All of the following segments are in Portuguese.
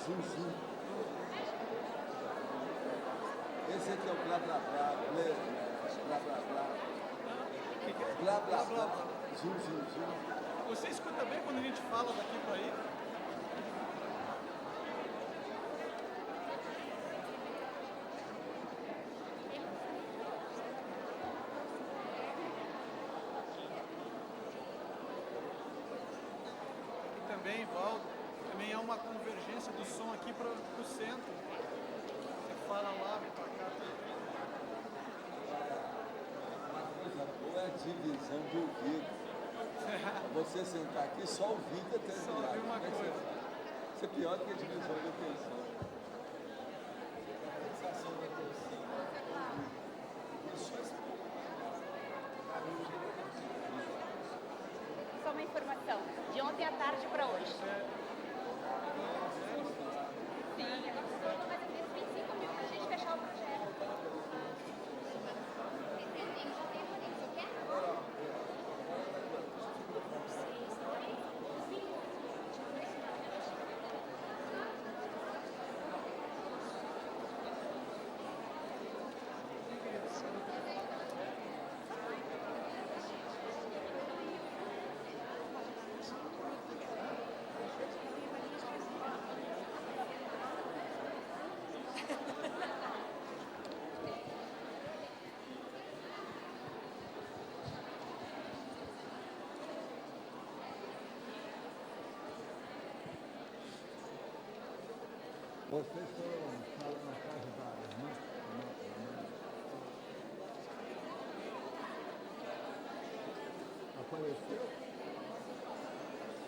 Sim, sim. Esse aqui é o blá blá blá, blá blá blá. Blá blá blá. Zoom, zoom, zoom. Você escuta bem quando a gente fala daqui para aí? E também, Valdo, também há uma convergência do som aqui para o centro. Você fala lá, vem para cá. Uma coisa boa é a divisão de ouvido. Você sentar aqui, só ouvir determinado. Só ouvir uma coisa. Isso é pior do que a divisão de atenção. A sensação da atenção. Só uma informação, de ontem à tarde para hoje. Sim, agora você falou mais ou menos 25 mil para a gente fechar o projeto. Já tem a você quer? Vocês foram na casa da irmã? Apareceu?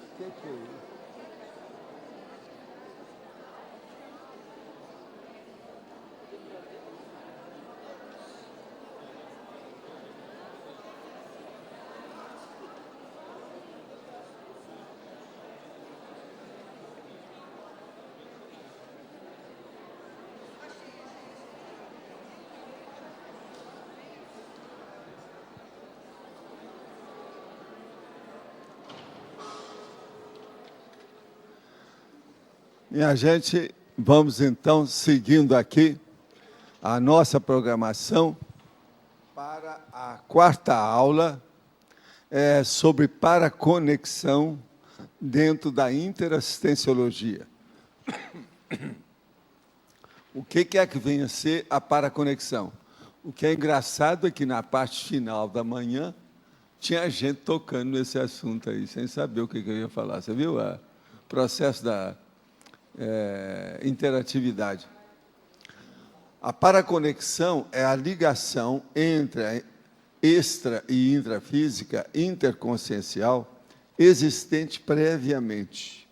O que é isso? E a gente, vamos então seguindo aqui a nossa programação para a quarta aula sobre paraconexão dentro da interassistenciologia. O que é que vem a ser a paraconexão? O que é engraçado é que na parte final da manhã tinha gente tocando nesse assunto aí, sem saber o que eu ia falar. Você viu o processo da interatividade? A paraconexão é a ligação entre a extra e intrafísica interconsciencial existente previamente,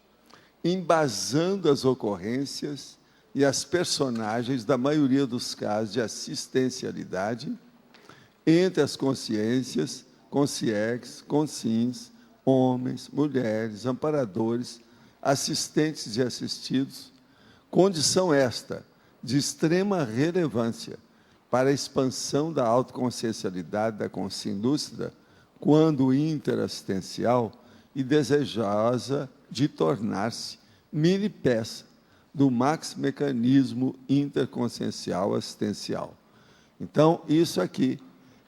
embasando as ocorrências e as personagens da maioria dos casos de assistencialidade entre as consciências, consciex, consciens, homens, mulheres, amparadores, assistentes e assistidos, condição esta de extrema relevância para a expansão da autoconsciencialidade da consciência lúcida, quando interassistencial e desejosa de tornar-se mini peça do max mecanismo interconsciencial assistencial. Então, isso aqui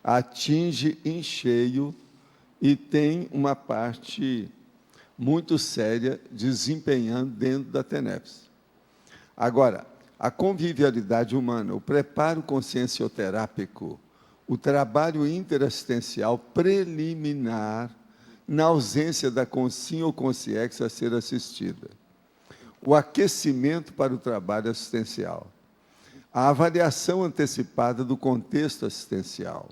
atinge em cheio e tem uma parte muito séria desempenhando dentro da TENEPS. Agora, a convivialidade humana, o preparo consciencioterápico, o trabalho interassistencial preliminar na ausência da consciência ou consciex a ser assistida, o aquecimento para o trabalho assistencial, a avaliação antecipada do contexto assistencial,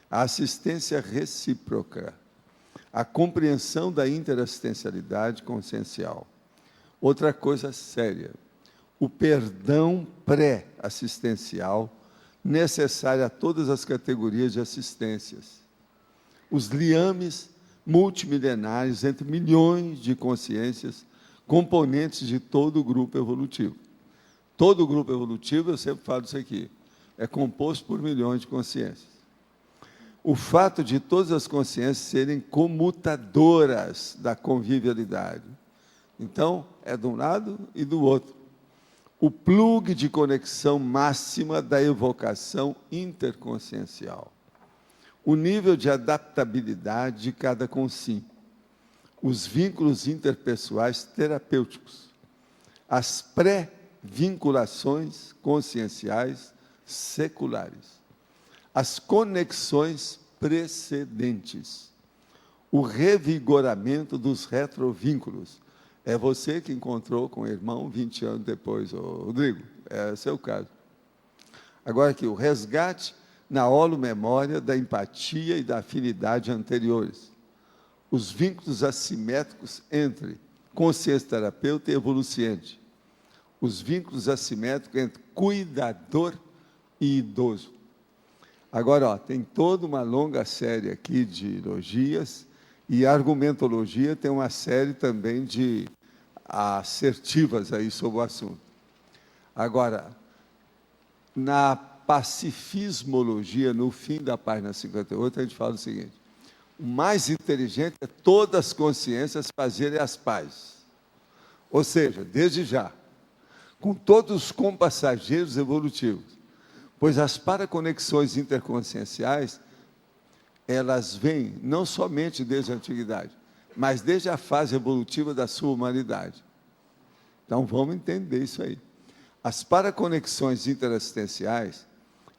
a assistência recíproca, a compreensão da interassistencialidade consciencial. Outra coisa séria, o perdão pré-assistencial necessário a todas as categorias de assistências. Os liames multimilenares entre milhões de consciências componentes de todo o grupo evolutivo. Todo o grupo evolutivo, eu sempre falo isso aqui, é composto por milhões de consciências. O fato de todas as consciências serem comutadoras da convivialidade. Então, é de um lado e do outro. o plug de conexão máxima da evocação interconsciencial, o nível de adaptabilidade de cada consim, os vínculos interpessoais terapêuticos, as pré-vinculações conscienciais seculares, as conexões precedentes, o revigoramento dos retrovínculos. É você que encontrou com o irmão 20 anos depois, Rodrigo, é seu caso. Agora aqui, o resgate na holomemória da empatia e da afinidade anteriores, os vínculos assimétricos entre consciência terapeuta e evoluciente, os vínculos assimétricos entre cuidador e idoso. Agora, tem toda uma longa série aqui de elogias, e a argumentologia tem uma série também de assertivas aí sobre o assunto. Agora, na pacifismologia, no fim da página 58, a gente fala o seguinte: o mais inteligente é todas as consciências fazerem as pazes. Ou seja, desde já, com todos os compassageiros evolutivos, pois as paraconexões interconscienciais, elas vêm não somente desde a antiguidade, mas desde a fase evolutiva da sua humanidade. Então, vamos entender isso aí. As paraconexões interassistenciais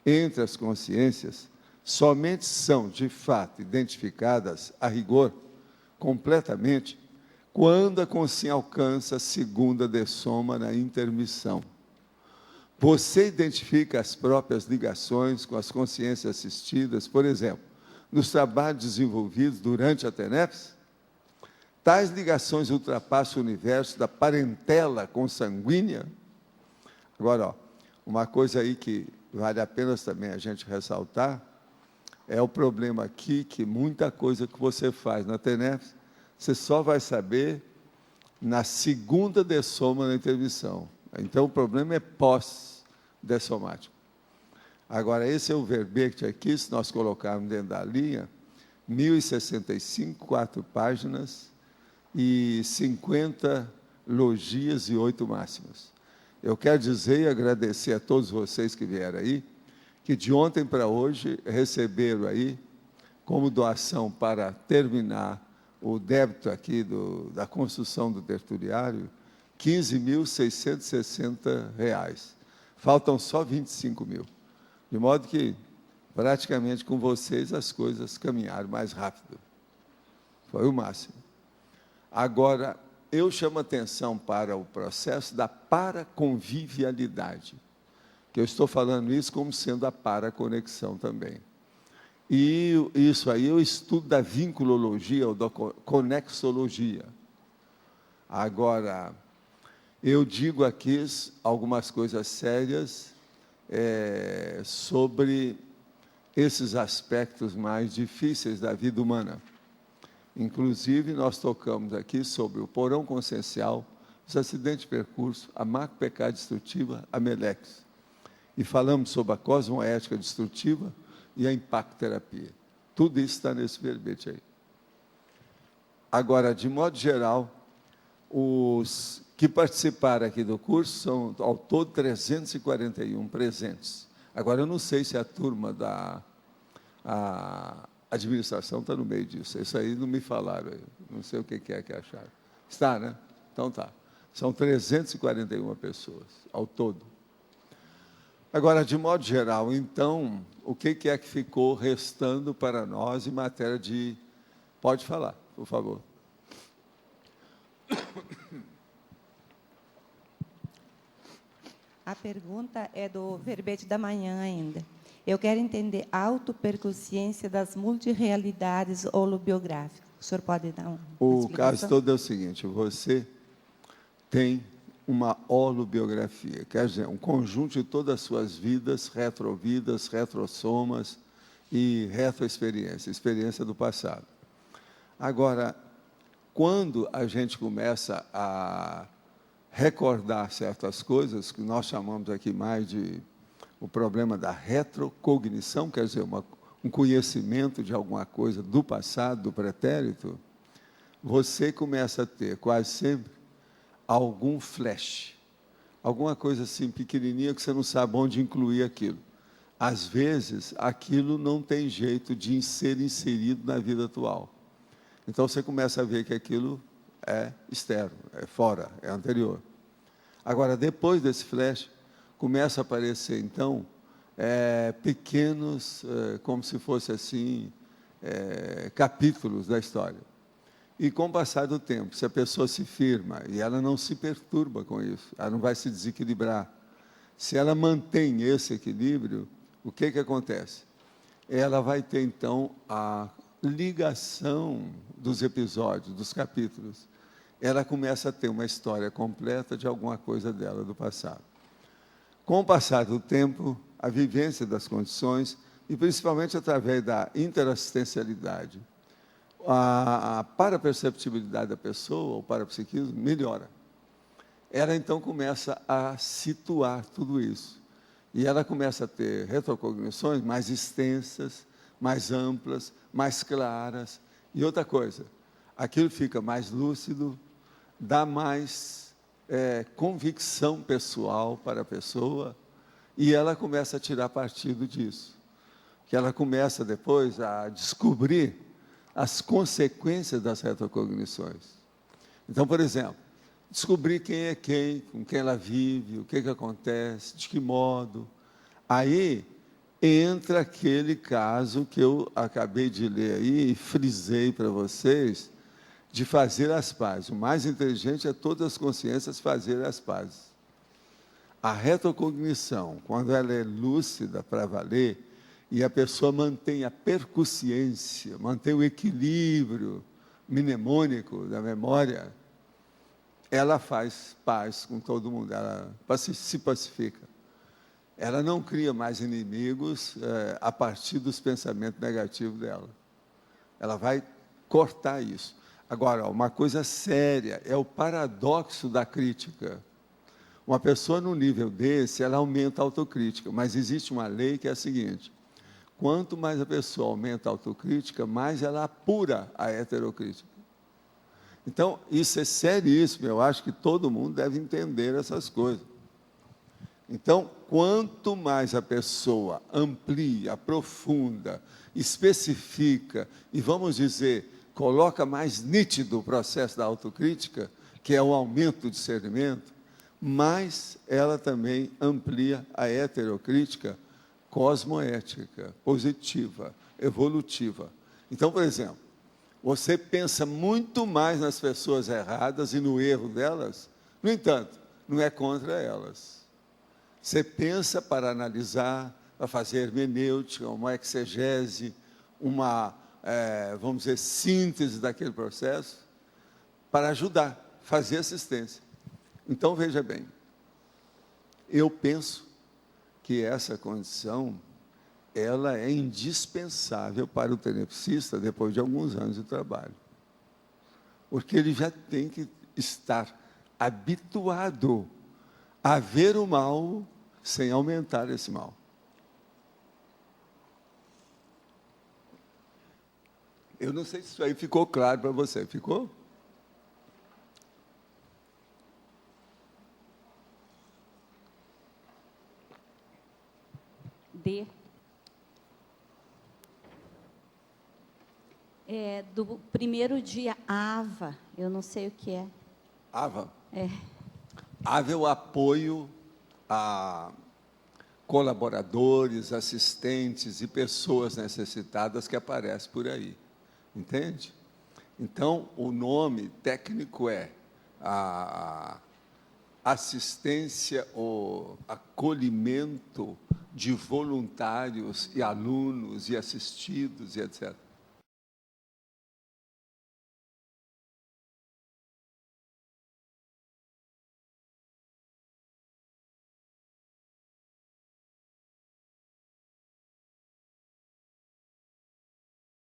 entre as consciências somente são, de fato, identificadas, a rigor, completamente, quando a consciência alcança a segunda dessoma na intermissão. Você identifica as próprias ligações com as consciências assistidas, por exemplo, nos trabalhos desenvolvidos durante a TENEPS? Tais ligações ultrapassam o universo da parentela consanguínea? Agora, uma coisa aí que vale a pena também a gente ressaltar, é o problema aqui que muita coisa que você faz na TENEPS, você só vai saber na segunda dessoma da intermissão. Então, o problema é pós-dessomático. Agora, esse é o verbete aqui, se nós colocarmos dentro da linha, 1065, 4 páginas e 50 logias e 8 máximas. Eu quero dizer e agradecer a todos vocês que vieram aí, que de ontem para hoje receberam aí, como doação para terminar o débito aqui da construção do tertuliário, R$ 15.660. Faltam só 25 mil. De modo que, praticamente com vocês, as coisas caminharam mais rápido. Foi o máximo. Agora, eu chamo atenção para o processo da paraconvivialidade, que eu estou falando isso como sendo a paraconexão também. E isso aí é o estudo da vinculologia ou da conexologia. Agora, eu digo aqui algumas coisas sérias sobre esses aspectos mais difíceis da vida humana. Inclusive, nós tocamos aqui sobre o porão consciencial, os acidentes de percurso, a macro-pecado destrutiva, a melex. E falamos sobre a cosmoética destrutiva e a impacto-terapia. Tudo isso está nesse verbete aí. Agora, de modo geral, os que participaram aqui do curso são, ao todo, 341 presentes. Agora, eu não sei se a turma da administração está no meio disso. Isso aí não me falaram. Não sei o que é que acharam. Está, né? Então tá. São 341 pessoas, ao todo. Agora, de modo geral, então, o que é que ficou restando para nós em matéria de... Pode falar, por favor. A pergunta é do verbete da manhã ainda. Eu quero entender a autoperconsciência das multirrealidades holobiográficas. O senhor pode dar uma O explicação? caso todo é o seguinte: você tem uma holobiografia, quer dizer, um conjunto de todas as suas vidas, retrovidas, retrossomas e retroexperiência, experiência do passado. Agora, quando a gente começa a recordar certas coisas, que nós chamamos aqui mais de o problema da retrocognição, quer dizer, um conhecimento de alguma coisa do passado, do pretérito, você começa a ter quase sempre algum flash, alguma coisa assim pequenininha que você não sabe onde incluir aquilo. Às vezes, aquilo não tem jeito de ser inserido na vida atual. Então, você começa a ver que aquilo é externo, é fora, é anterior. Agora, depois desse flash, começa a aparecer, então, pequenos, como se fosse assim, capítulos da história. E com o passar do tempo, se a pessoa se firma e ela não se perturba com isso, ela não vai se desequilibrar. Se ela mantém esse equilíbrio, o que acontece? Ela vai ter, então, a ligação dos episódios, dos capítulos. Ela começa a ter uma história completa de alguma coisa dela do passado. Com o passar do tempo, a vivência das condições, e principalmente através da interassistencialidade, a paraperceptibilidade da pessoa, o parapsiquismo, melhora. Ela, então, começa a situar tudo isso. E ela começa a ter retrocognições mais extensas, mais amplas, mais claras. E outra coisa, aquilo fica mais lúcido, dá mais convicção pessoal para a pessoa, e ela começa a tirar partido disso. Que ela começa depois a descobrir as consequências das retrocognições. Então, por exemplo, descobrir quem é quem, com quem ela vive, o que acontece, de que modo. Aí entra aquele caso que eu acabei de ler aí e frisei para vocês, de fazer as pazes. O mais inteligente é todas as consciências fazer as pazes. A retrocognição, quando ela é lúcida para valer, e a pessoa mantém a percussiência, mantém o equilíbrio mnemônico da memória, ela faz paz com todo mundo, ela se pacifica. Ela não cria mais inimigos a partir dos pensamentos negativos dela. Ela vai cortar isso. Agora, uma coisa séria é o paradoxo da crítica. Uma pessoa no nível desse, ela aumenta a autocrítica, mas existe uma lei que é a seguinte: quanto mais a pessoa aumenta a autocrítica, mais ela apura a heterocrítica. Então, isso é seríssimo, eu acho que todo mundo deve entender essas coisas. Então, quanto mais a pessoa amplia, aprofunda, especifica, e vamos dizer, coloca mais nítido o processo da autocrítica, que é o aumento do discernimento, mais ela também amplia a heterocrítica cosmoética, positiva, evolutiva. Então, por exemplo, você pensa muito mais nas pessoas erradas e no erro delas, no entanto, não é contra elas. Você pensa para analisar, para fazer hermenêutica, uma exegese, uma, vamos dizer, síntese daquele processo, para ajudar, fazer assistência. Então, veja bem, eu penso que essa condição, ela é indispensável para o tenepsista depois de alguns anos de trabalho. Porque ele já tem que estar habituado a ver o mal sem aumentar esse mal. Eu não sei se isso aí ficou claro para você. Ficou? D. Do primeiro dia, AVA, eu não sei o que é. AVA? É. AVA é o apoio a colaboradores, assistentes e pessoas necessitadas que aparecem por aí. Entende? Então, o nome técnico é a assistência ou acolhimento de voluntários e alunos e assistidos e etc.